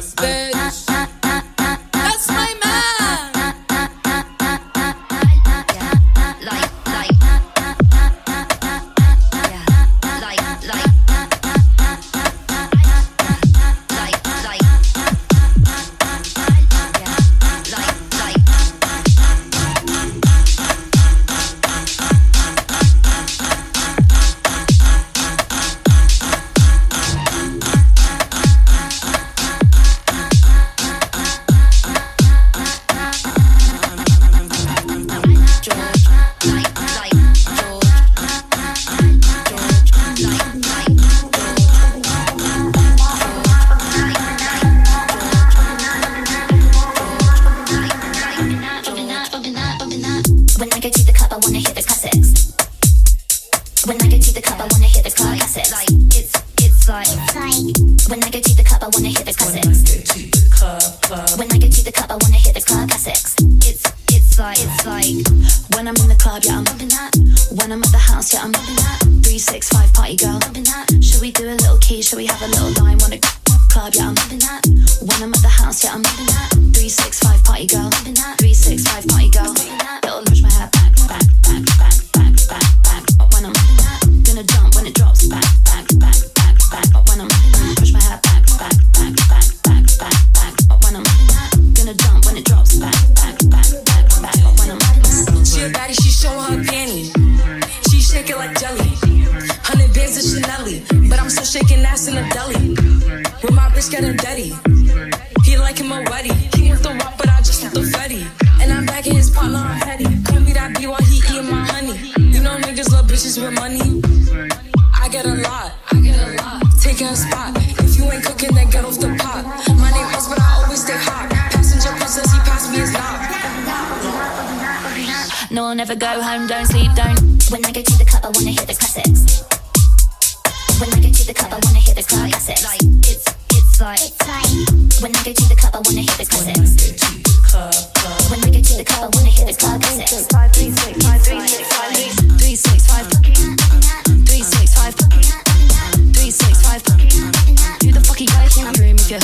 Yes, bitch. That's my man. When I get to the club, I wanna hear the classics. When I get to the club, I wanna hear the classics. It's like when I get to the club, I wanna hear the classics. When I get to the club, I wanna hear the classics. It's like when I'm in the club, yeah, I'm bumping that. When I'm at the house, yeah, I'm bumping that. 365 party girl, bumping that. Should we do a little key? Should we have a little line? Wanna club, yeah, I'm bumping that. When I'm at the house, yeah, I'm bumping that. 365 party girl, bumping that. 365 party girl, little push my hair back. When I'm gonna jump when it drops, back. When I'm push my hair back. When I'm gonna jump when it drops, back. When I'm she a baddie, she showing her panties. She shake it like jelly. 100 bands of Chanel, but I'm still shaking ass in the deli. With my bitch getting dirty. He like him already. He wants the rock, but I just want the fetty. And I'm back in his partner, I'm petty. Call me that B while he eating my honey. You know niggas love bitches with money. I get a lot. Taking a spot. If you ain't cooking, then get off the pot. My name is, but I always stay hot. Passenger princess, he passed me his knob. no, I'll never go home, don't sleep, don't. When I go to the club, I wanna hear the classics. When I go to the club, I wanna hear the classics. It's like when I go to the club, I wanna hear the classics. When I go to the club, I wanna hear the classics. 365 365 365 Who the fuck are you guys in that room if you're